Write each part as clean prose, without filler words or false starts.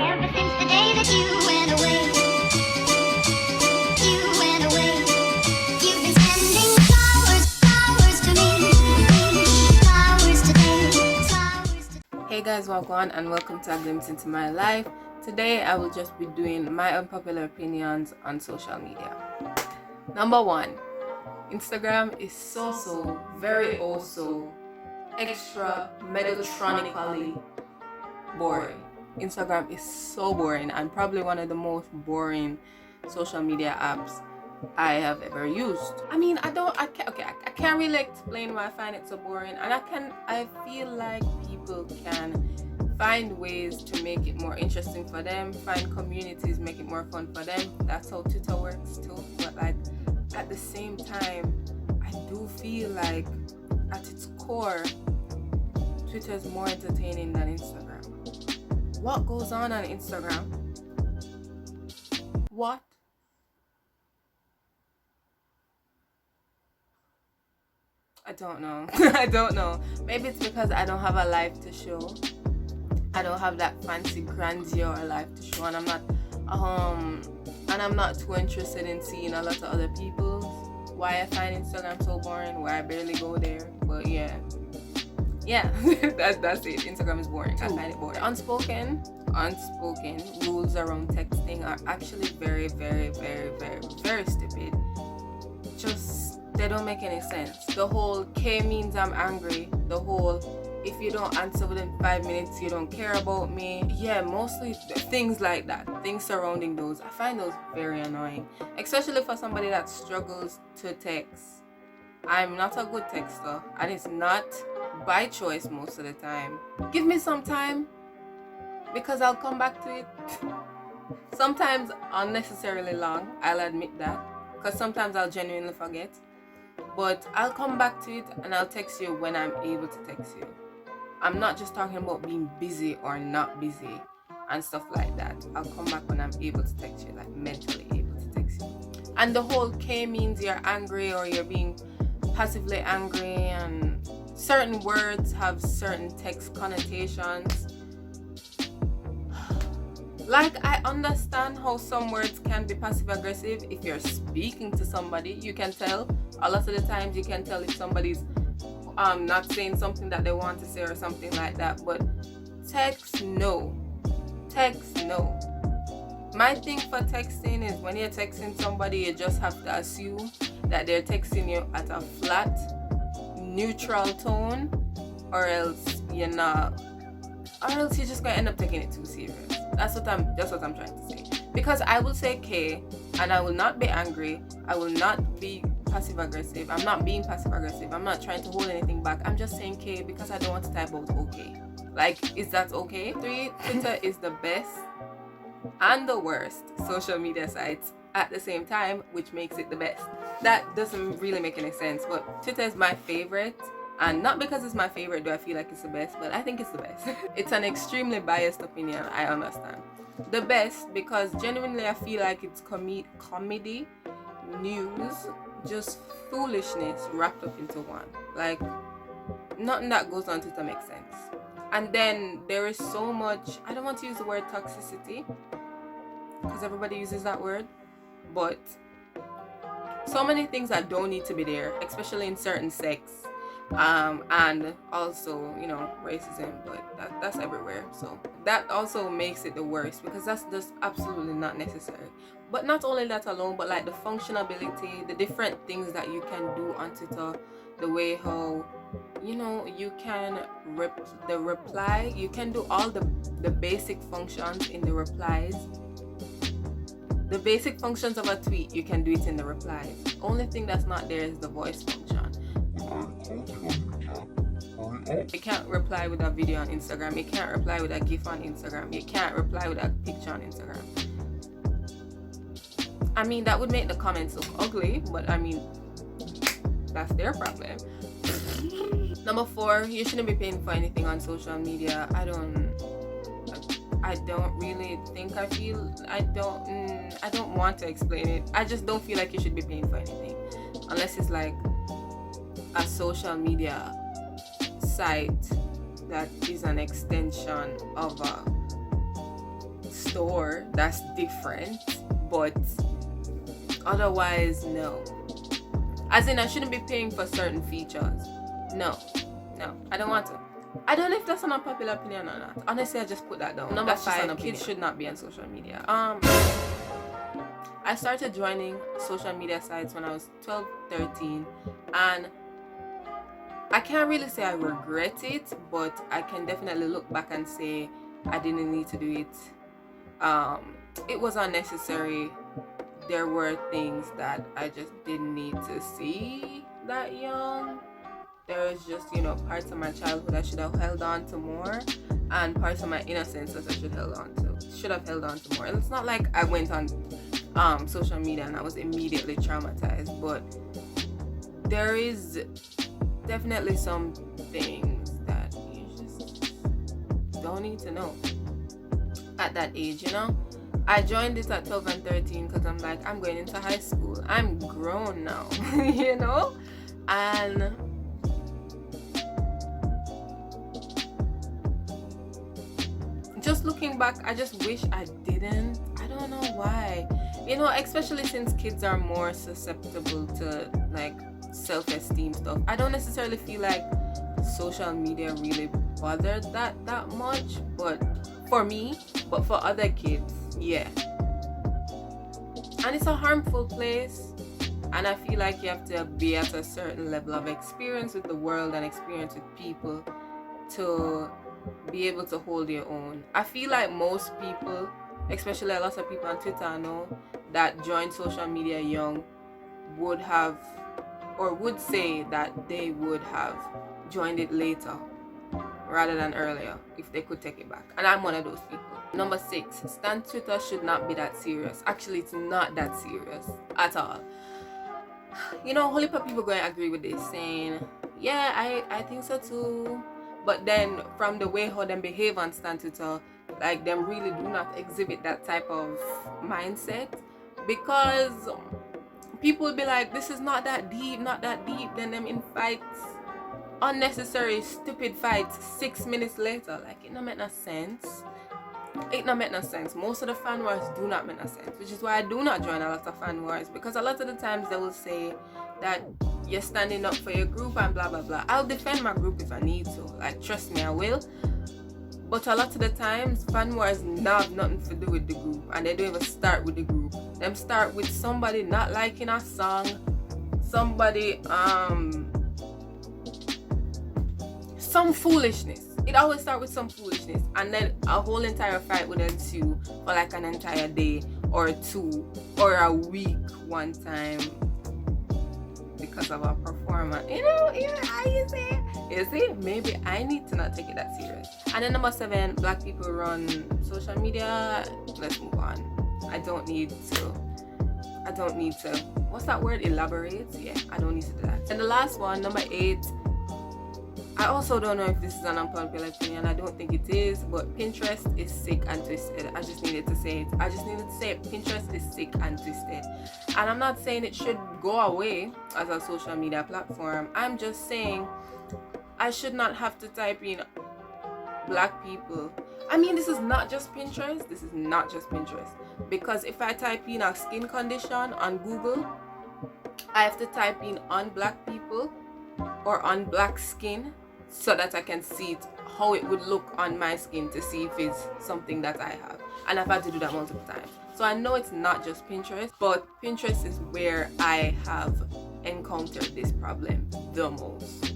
Ever since the day that you went away, you've been sending flowers, flowers to me, flowers today, flowers today. Hey guys, welcome and welcome to A Glimpse into My Life. Today I will just be doing my unpopular opinions on social media. Number one, Instagram is so very also extra megatronically boring. Instagram is so boring and probably one of the most boring social media apps I have ever used. I mean, I can't really explain why I find it so boring, and I feel like people can find ways to make it more interesting for them, find communities, make it more fun for them. That's how Twitter works too. But like at the same time, I do feel like at its core, Twitter is more entertaining than Instagram. What goes on Instagram? What? I don't know. I don't know. Maybe it's because I don't have a life to show. I don't have that fancy grandeur life to show, and I'm not too interested in seeing a lot of other people's. Why I find Instagram so boring, why I barely go there. But yeah, that's it. Instagram is boring. I find it boring. Unspoken rules around texting are actually very stupid. They don't make any sense. The whole K means I'm angry. The whole if you don't answer within 5 minutes, you don't care about me. Yeah, mostly things like that. Things surrounding those. I find those very annoying. Especially for somebody that struggles to text. I'm not a good texter, and it's not by choice most of the time. Give me some time, because I'll come back to it. Sometimes unnecessarily long, I'll admit that. Because sometimes I'll genuinely forget. But I'll come back to it and I'll text you when I'm able to text you. I'm not just talking about being busy or not busy and stuff like that. I'll come back when I'm able to text you, like mentally able to text you. And the whole K means you're angry or you're being passively angry, and certain words have certain text connotations. Like, I understand how some words can be passive aggressive. If you're speaking to somebody, you can tell. A lot of the times you can tell if somebody's not saying something that they want to say or something like that. But text no. My thing for texting is when you're texting somebody, you just have to assume that they're texting you at a flat, neutral tone, or else you're just gonna end up taking it too serious. That's what I'm trying to say. Because I will say K and I will not be angry. I will not be passive aggressive. I'm not being passive aggressive. I'm not trying to hold anything back. I'm just saying K because I don't want to type out okay. Like, is that okay? Twitter is the best and the worst social media sites at the same time, which makes it the best. That doesn't really make any sense, but Twitter is my favorite. And not because it's my favorite do I feel like it's the best, but I think it's the best. It's an extremely biased opinion, I understand. The best because genuinely I feel like it's comedy, news, just foolishness wrapped up into one. Like, nothing that goes on Twitter makes sense. And then there is so much, I don't want to use the word toxicity because everybody uses that word, but so many things that don't need to be there, especially in certain sects. And also, racism, but that's everywhere. So that also makes it the worst because that's just absolutely not necessary. But not only that alone, but like the functionality, the different things that you can do on Twitter, the way how you can reply, you can do all the basic functions in the replies. The basic functions of a tweet, you can do it in the replies. Only thing that's not there is the voice function. You can't reply with a video on Instagram. You can't reply with a GIF on Instagram. You can't reply with a picture on Instagram. I mean, that would make the comments look ugly, but I mean, that's their problem. Number 4, you shouldn't be paying for anything on social media. I don't really think I don't want to explain it. I just don't feel like you should be paying for anything unless it's like a social media site that is an extension of a store, that's different, but otherwise, no. As in, I shouldn't be paying for certain features. No, I don't want to. I don't know if that's an unpopular opinion or not. Honestly, I just put that down. Number 5, kids should not be on social media. I started joining social media sites when I was 12, 13, and I can't really say I regret it, but I can definitely look back and say I didn't need to do it. It was unnecessary. There were things that I just didn't need to see that young. There was just, parts of my childhood I should have held on to more, and parts of my innocence that I should have held on to more. And it's not like I went on social media and I was immediately traumatized, but there is definitely some things that you just don't need to know at that age, I joined it at 12 and 13 because I'm like, I'm going into high school. I'm grown now, and just looking back, I just wish I didn't. I don't know why. Especially since kids are more susceptible to like self-esteem stuff. I don't necessarily feel like social media really bothered that much, but for me, but for other kids, yeah. And it's a harmful place, and I feel like you have to be at a certain level of experience with the world and experience with people to be able to hold your own. I feel like most people, especially a lot of people on Twitter I know that joined social media young, would have or would say that they would have joined it later rather than earlier if they could take it back. And I'm one of those people. Number 6, Stan Twitter should not be that serious. Actually, it's not that serious at all. Whole heap of people going to agree with this, saying, yeah, I think so too. But then from the way how them behave on Stan Twitter, like them really do not exhibit that type of mindset, because people will be like, this is not that deep, then them in fights, unnecessary stupid fights 6 minutes later. Like, it don't make no sense. Most of the fan wars do not make no sense, which is why I do not join a lot of fan wars, because a lot of the times they will say that you're standing up for your group and blah blah blah. I'll defend my group if I need to, like, trust me, I will. But a lot of the times fan wars have nothing to do with the group, and they don't even start with the group. Them start with somebody not liking a song, somebody some foolishness. It always starts with some foolishness, and then a whole entire fight would ensue for like an entire day or 2 or a week one time because of a performance. You see, maybe I need to not take it that serious. And then number 7, black people run social media. Let's move on. I don't need to what's that word, elaborate? Yeah, I don't need to do that. And the last one, number 8, I also don't know if this is an unpopular opinion. I don't think it is, but Pinterest is sick and twisted. I just needed to say it. Pinterest is sick and twisted. And I'm not saying it should go away as a social media platform. I'm just saying I should not have to type in black people. I mean, this is not just Pinterest. Because if I type in a skin condition on Google, I have to type in on black people or on black skin, so that I can see it, how it would look on my skin, to see if it's something that I have. And I've had to do that multiple times. So I know it's not just Pinterest, but Pinterest is where I have encountered this problem the most.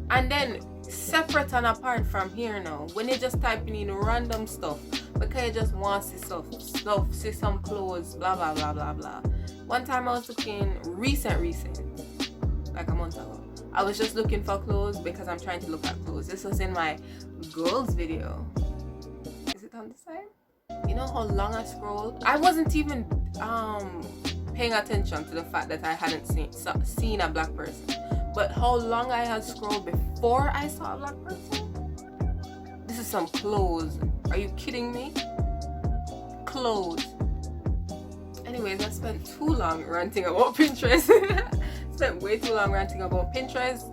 And then separate and apart from here now, when you're just typing in random stuff because you just want to see some clothes, blah blah blah blah blah. One time I was looking recent, like a month ago. I was just looking for clothes because I'm trying to look at clothes. This was in my girls video. Is it on the side? You know how long I scrolled? I wasn't even paying attention to the fact that I hadn't seen a black person. But how long I had scrolled before I saw a black person? This is some clothes. Are you kidding me? Clothes. Anyways, I spent too long ranting about Pinterest. Spent way too long ranting about Pinterest.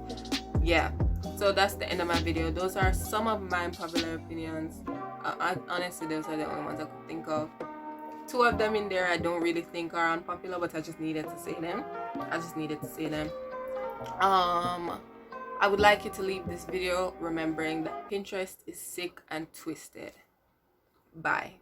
Yeah. So that's the end of my video. Those are some of my unpopular opinions. Honestly, those are the only ones I could think of. 2 of them in there I don't really think are unpopular, but I just needed to say them. I would like you to leave this video remembering that Pinterest is sick and twisted. Bye.